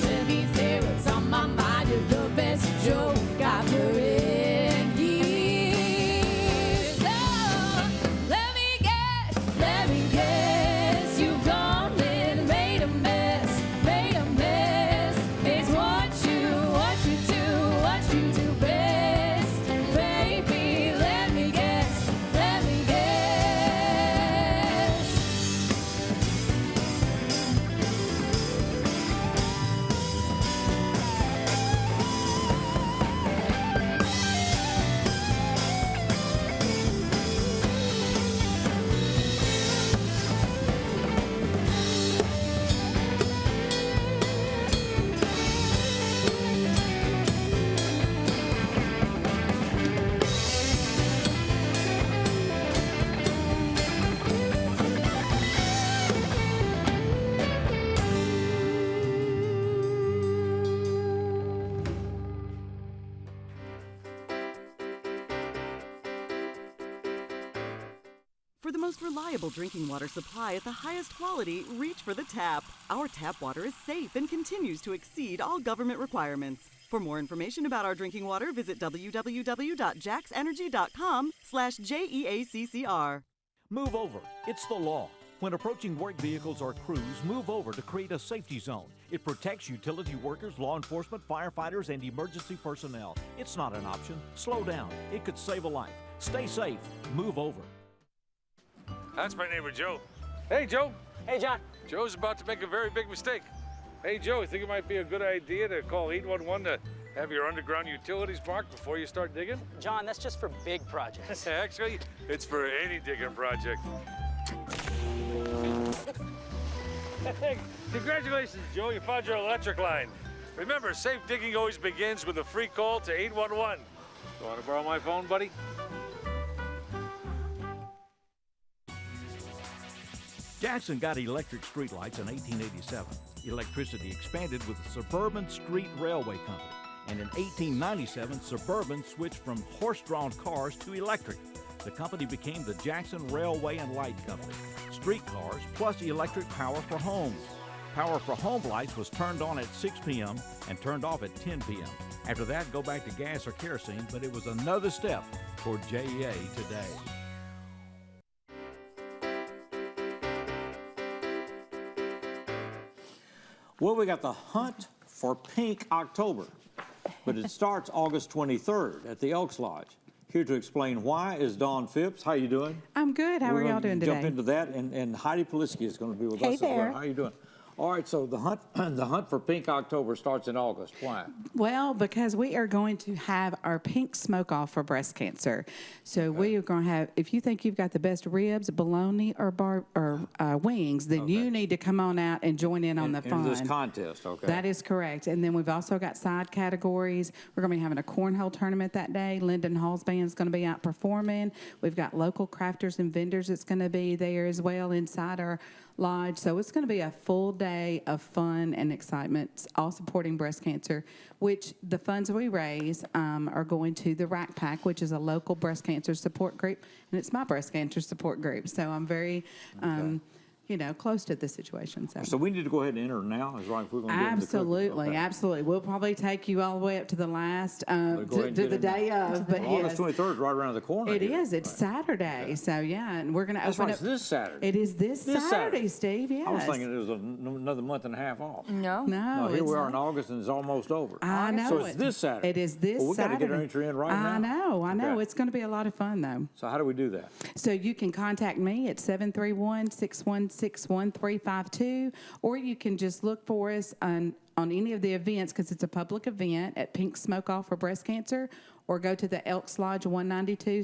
Let me say what's on my mind. You're the best joke I've heard in years. Oh, let me guess, you've gone and made a mess, It's what you do best, baby. Let me guess. For the most reliable drinking water supply at the highest quality, reach for the tap. Our tap water is safe and continues to exceed all government requirements. For more information about our drinking water, visit www.jaxenergy.com/JEACCR. Move over. It's the law. When approaching work vehicles or crews, move over to create a safety zone. It protects utility workers, law enforcement, firefighters, and emergency personnel. It's not an option. Slow down. It could save a life. Stay safe. Move over. That's my neighbor, Joe. Hey, Joe. Hey, John. Joe's about to make a very big mistake. Hey, Joe, you think it might be a good idea to call 811 to have your underground utilities marked before you start digging? John, that's just for big projects. Actually, it's for any digging project. Congratulations, Joe. You found your electric line. Remember, safe digging always begins with a free call to 811. You want to borrow my phone, buddy? Jackson got electric streetlights in 1887. Electricity expanded with the Suburban Street Railway Company. And in 1897, Suburban switched from horse-drawn cars to electric. The company became the Jackson Railway and Light Company. Streetcars plus electric power for homes. Power for home lights was turned on at 6 p.m. and turned off at 10 p.m. After that, go back to gas or kerosene, but it was another step toward JEA today. Well, we got the Hunt for Pink October, but it starts August 23rd at the Elks Lodge. Here to explain why is Dawn Phipps. How you doing? I'm good. How are y'all doing today? Jump into that, and Heidi Polisky is going to be with Hey us there. as well. How you doing? All right, so the hunt for Pink October starts in August. Why? Well, because we are going to have our pink smoke off for breast cancer. So we are going to have, if you think you've got the best ribs, bologna, or wings, then you need to come on out and join in on the fun. In this contest, okay. That is correct. And then we've also got side categories. We're going to be having a cornhole tournament that day. Lyndon Hall's band is going to be out performing. We've got local crafters and vendors that's going to be there as well inside our lodge. So it's going to be a full day of fun and excitement, all supporting breast cancer, which the funds we raise are going to the Rack Pack, which is a local breast cancer support group, and it's my breast cancer support group. So I'm very, close to the situation. So we need to go ahead and enter now, is right? If we're going to Absolutely, absolutely. We'll probably take you all the way up to the last, to the day of. But August 23rd is right around the corner. It is. It's Saturday. So, yeah, and we're going to open right, up. it's this Saturday. It is this Saturday, Steve, yes. I was thinking it was another month and a half off. No, here we are in August, and it's almost over. I know. So it's this Saturday. It is this we Saturday. Got to get our entry in right now. I know. Okay. It's going to be a lot of fun, though. So how do we do that? So you can contact me at 731-616-1352, or you can just look for us on any of the events, because it's a public event, at Pink Smoke Off for Breast Cancer, or go to the Elks Lodge 192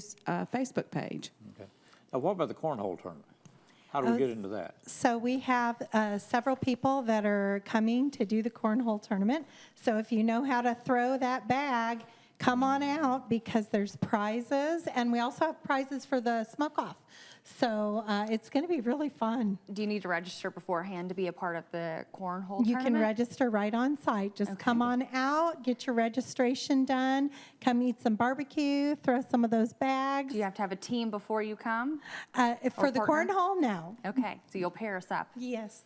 Facebook page. Okay. Now, what about the cornhole tournament? How do we get into that? So we have several people that are coming to do the cornhole tournament. So if you know how to throw that bag, come on out, because there's prizes, and we also have prizes for the smoke off. So it's going to be really fun. Do you need to register beforehand to be a part of the cornhole You tournament? can register right on site. Just come on out, get your registration done, come eat some barbecue, throw some of those bags. Do you have to have a team before you come? For the partner? cornhole, no. Okay, so you'll pair us up. Yes.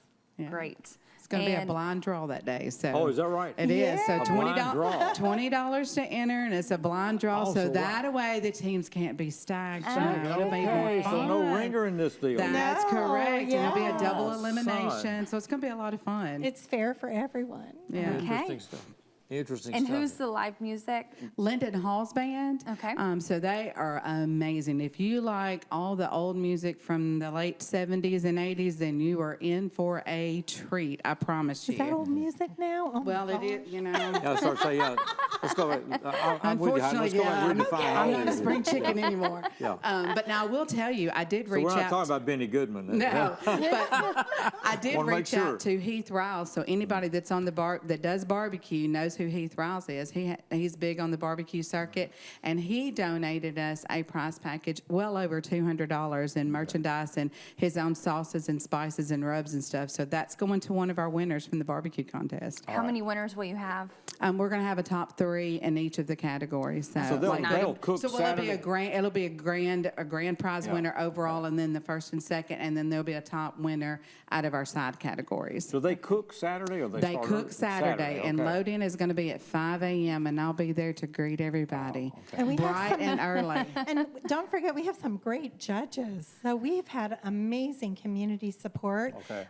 Great. It's going to be a blind draw that day. So Oh, is that right? It is. So A blind draw. $20 to enter, and it's a blind draw. Oh, so so that way the teams can't be stacked. It'll be Okay, more so no fun. ringer in this deal. That's correct. yeah. It'll be a double Oh, elimination. So it's going to be a lot of fun. It's fair for everyone. Yeah. Interesting stuff. Interesting And stuff. who's the live music? Lyndon Hall's band. Okay. So they are amazing. If you like all the old music from the late 70s and 80s, then you are in for a treat. I promise you. Is that old music now? Oh, Well, my it is, gosh. Yeah, Let's go. I'm with you. Unfortunately, Let's go ahead and redefine I'm old not a music. spring chicken anymore. Yeah. But now I will tell you, I did So reach we're not out. talking about Benny Goodman. No, but I did Wanna make reach sure. out to Heath Riles. So anybody that's on the that does barbecue knows who Heath Riles is. He's big on the barbecue circuit, and he donated us a prize package well over $200 in merchandise and his own sauces and spices and rubs and stuff. So that's going to one of our winners from the barbecue contest. How many winners will you have? We're going to have a top 3 in each of the categories. So they'll cook So it'll be Saturday? it'll be a grand prize winner overall, and then the first and second, and then there'll be a top winner out of our side categories. So they cook Saturday, or They start cook early? Saturday, and okay. load-in is going to be at 5 a.m., and I'll be there to greet everybody. And we Bright have and early. And don't forget, we have some great judges. So we've had amazing community support. Okay.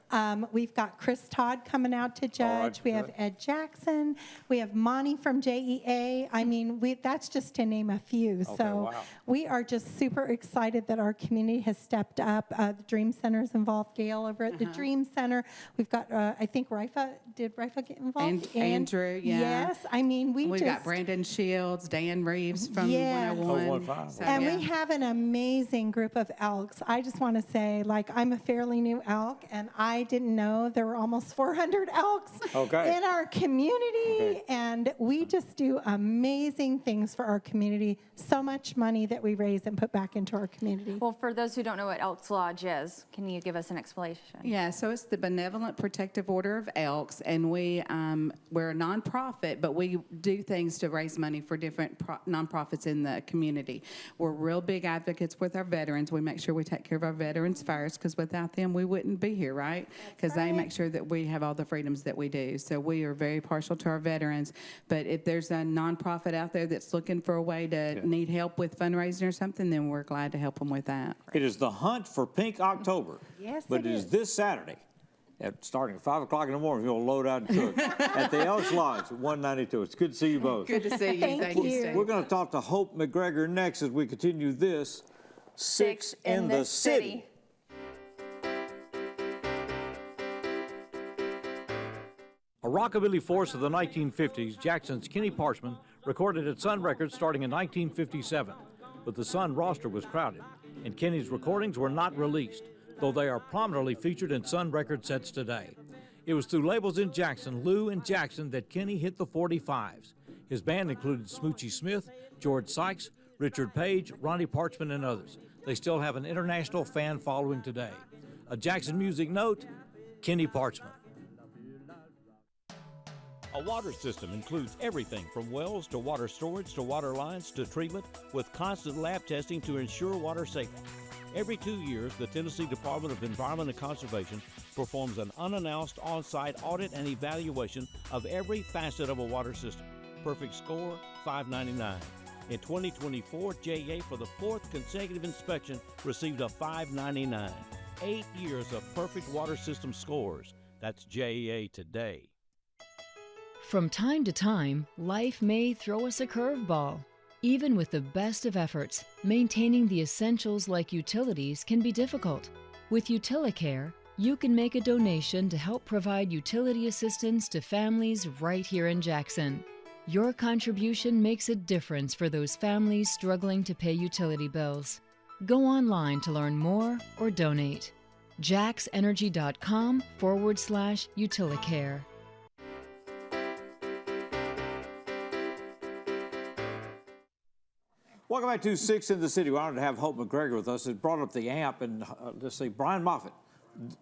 We've got Chris Todd coming out to judge. We have good. Ed Jackson. We have Monty from JEA. I mean, that's just to name a few. So wow. we are just super excited that our community has stepped up. The Dream Center's involved. Gail over at the Dream Center. We've got, I think did Rifa get involved? Andrew, yeah. Yes. I mean, We've got Brandon Shields, Dan Reeves from 101. So, And we have an amazing group of elks. I just want to say, I'm a fairly new elk, and I didn't know there were almost 400 elks in our community. And we just do amazing things for our community. So much money that we raise and put back into our community. Well, for those who don't know what Elks Lodge is, can you give us an explanation? Yeah, so it's the Benevolent Protective Order of Elks, and we're a nonprofit. nonprofit, but we do things to raise money for different nonprofits in the community. We're real big advocates with our veterans. We make sure we take care of our veterans first, because without them, we wouldn't be here, right? Because they make sure that we have all the freedoms that we do. So we are very partial to our veterans. But if there's a nonprofit out there that's looking for a way to need help with fundraising or something, then we're glad to help them with that. It is the Hunt for Pink October. Yes, but it is this Saturday, starting at 5 o'clock in the morning. You'll load out and cook at the Elks Lodge at 192. It's good to see you both. Good to see you. Thank you, Steve. We're going to talk to Hope MacGregor next as we continue this Six in the City. A rockabilly force of the 1950s, Jackson's Kenny Parchman recorded at Sun Records starting in 1957. But the Sun roster was crowded, and Kenny's recordings were not released, though they are prominently featured in Sun Record sets today. It was through labels in Jackson, Lou and Jackson, that Kenny hit the 45s. His band included Smoochie Smith, George Sykes, Richard Page, Ronnie Parchman, and others. They still have an international fan following today. A Jackson music note, Kenny Parchman. A water system includes everything from wells to water storage to water lines to treatment, with constant lab testing to ensure water safety. Every 2 years, the Tennessee Department of Environment and Conservation performs an unannounced on-site audit and evaluation of every facet of a water system. Perfect score, $5.99. In 2024, JEA, for the 4th consecutive inspection, received a $5.99. 8 years of perfect water system scores. That's JEA today. From time to time, life may throw us a curveball. Even with the best of efforts, maintaining the essentials like utilities can be difficult. With UtiliCare, you can make a donation to help provide utility assistance to families right here in Jackson. Your contribution makes a difference for those families struggling to pay utility bills. Go online to learn more or donate. jaxenergy.com/UtiliCare. Welcome back to Six in the City. We're honored to have Hope MacGregor with us. It brought up the AMP, and let's see, Brian Moffitt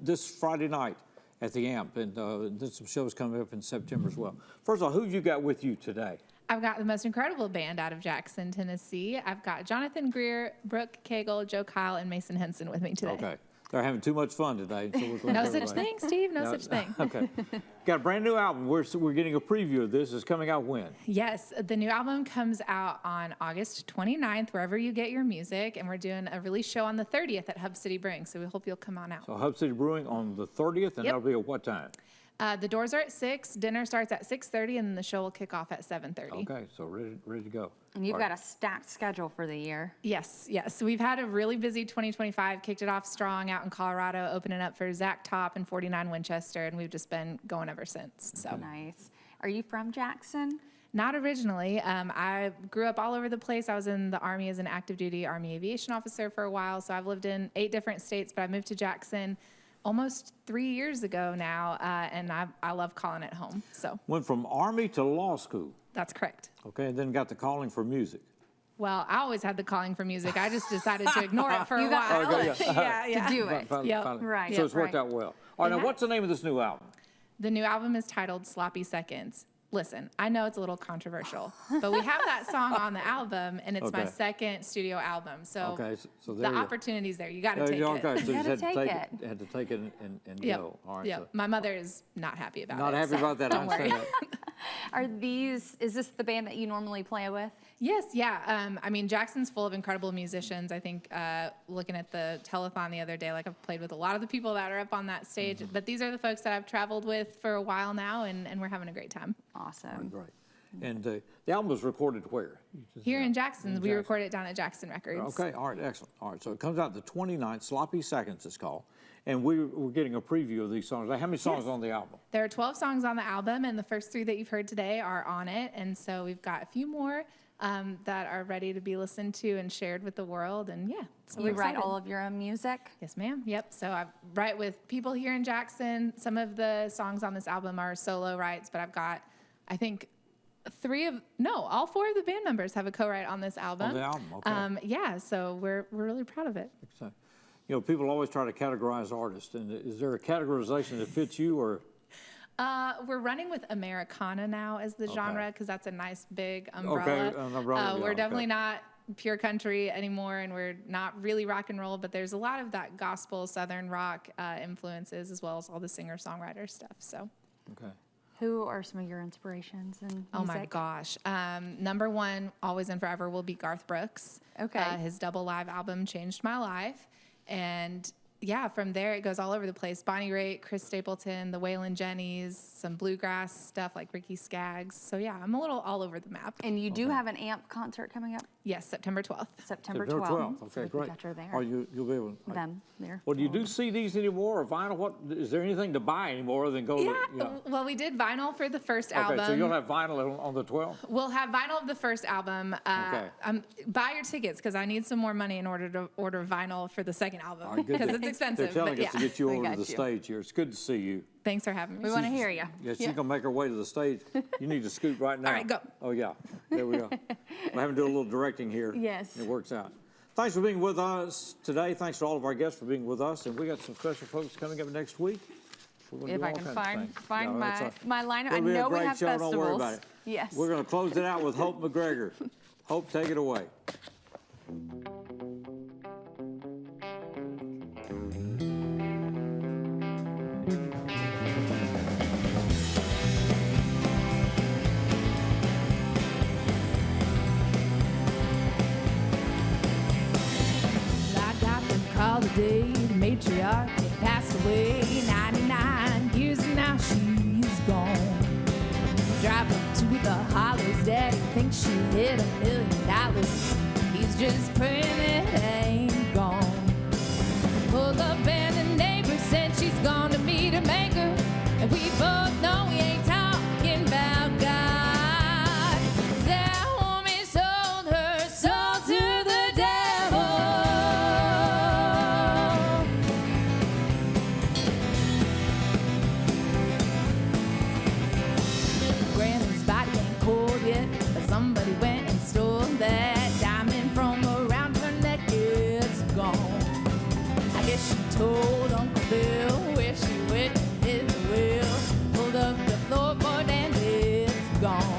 this Friday night at the AMP, and there's some shows coming up in September as well. First of all, who have you got with you today? I've got the most incredible band out of Jackson, Tennessee. I've got Jonathan Greer, Brooke Cagle, Joe Kyle, and Mason Henson with me today. Okay. They're having too much fun today. So we're No such thing, Steve. No such thing. Okay. Got a brand new album. We're getting a preview of this. It's coming out when? Yes, the new album comes out on August 29th, wherever you get your music, and we're doing a release show on the 30th at Hub City Brewing, so we hope you'll come on out. So Hub City Brewing on the 30th, and that'll be at what time? The doors are at 6, dinner starts at 6:30, and the show will kick off at 7:30. Okay, so ready to go. And you've got a stacked schedule for the year. Yes. We've had a really busy 2025, kicked it off strong out in Colorado, opening up for Zach Top and 49 Winchester, and we've just been going ever since. So nice. Are you from Jackson? Not originally. I grew up all over the place. I was in the Army as an active duty Army aviation officer for a while, so I've lived in 8 different states, but I moved to Jackson almost 3 years ago now, and I love calling it home. So went from Army to law school. That's correct. Okay, and then got the calling for music. Well, I always had the calling for music. I just decided to ignore it for a while. To do it. Right. So it's worked out well. All right, now what's the name of this new album? The new album is titled Sloppy Seconds. Listen, I know it's a little controversial, but we have that song on the album, and it's my second studio album. So, so the opportunity's there. You got to take it. Okay, so you had to take it and go. All right. Yeah. So. My mother is not happy about it. Not happy about that. I understand that. Is this the band that you normally play with? Yes, yeah. I mean, Jackson's full of incredible musicians. I think looking at the telethon the other day, like I've played with a lot of the people that are up on that stage, but these are the folks that I've traveled with for a while now, and we're having a great time. Awesome. Right. And the album was recorded where? Here in Jackson. We recorded it down at Jackson Records. Okay, all right, excellent. All right, so it comes out the 29th, Sloppy Seconds it's called. And we're getting a preview of these songs. How many songs on the album? There are 12 songs on the album, and the first 3 that you've heard today are on it. And so we've got a few more that are ready to be listened to and shared with the world. And so you write all of your own music? Yes, ma'am. Yep. So I write with people here in Jackson. Some of the songs on this album are solo writes, but I've got, I think, all 4 of the band members have a co-write on this album. On the album, okay. So we're really proud of it. So, people always try to categorize artists, and is there a categorization that fits you, or? We're running with Americana now as the genre because that's a nice big umbrella. Okay, an umbrella, yeah, we're definitely okay. not pure country anymore, and we're not really rock and roll, but there's a lot of that gospel southern rock influences, as well as all the singer-songwriter stuff. So, okay. Who are some of your inspirations in music? oh my gosh, number one, always and forever, will be Garth Brooks. Okay. His double live album changed my life, and yeah, from there it goes all over the place. Bonnie Raitt, Chris Stapleton, the Waylon Jennys, some bluegrass stuff like Ricky Skaggs. So yeah, I'm a little all over the map. And you do have an AMP concert coming up? Yes, September 12th. September 12th. Okay, So we great. got you there. Or you'll be able to. Them there. Well, do you do CDs anymore or vinyl? What is there anything to buy anymore other than go Yeah, to? Yeah. well, we did vinyl for the first Okay, album. so you'll have vinyl on the 12th. We'll have vinyl of the first album. Okay. Buy your tickets because I need some more money in order to order vinyl for the second album All right, good. because it's expensive. They're telling but us yeah. to get you We over to got the you. stage here. It's good to see you. Thanks for having me. We want to hear you. Yeah, she's gonna make her way to the stage. You need to scoot right now. All right, go. Oh yeah, there we go. We'll have to do a little directing here. Yes. It works out. Thanks for being with us today. Thanks to all of our guests for being with us, and we got some special folks coming up next week. We're gonna If do I all can kinds of find things. No, my lineup. I it'll be a know we great have show. festivals. Don't worry about it. Yes. We're gonna close it out with Hope MacGregor. Hope, take it away. I got the call today, the matriarch had passed away. 99 years and now she's gone. Driving to the hollows, daddy thinks she hit $1 million. He's just praying it ain't gone. Pulled up and the neighbor said she's gone to meet her maker. And we both know we ain't talking about God. That woman sold her soul to the devil. Granny's body ain't cold yet, but somebody went and stole that diamond from around her neck. It's gone. I guess she told Uncle Bill where she went and hid the will. Pulled up the floorboard and it's gone.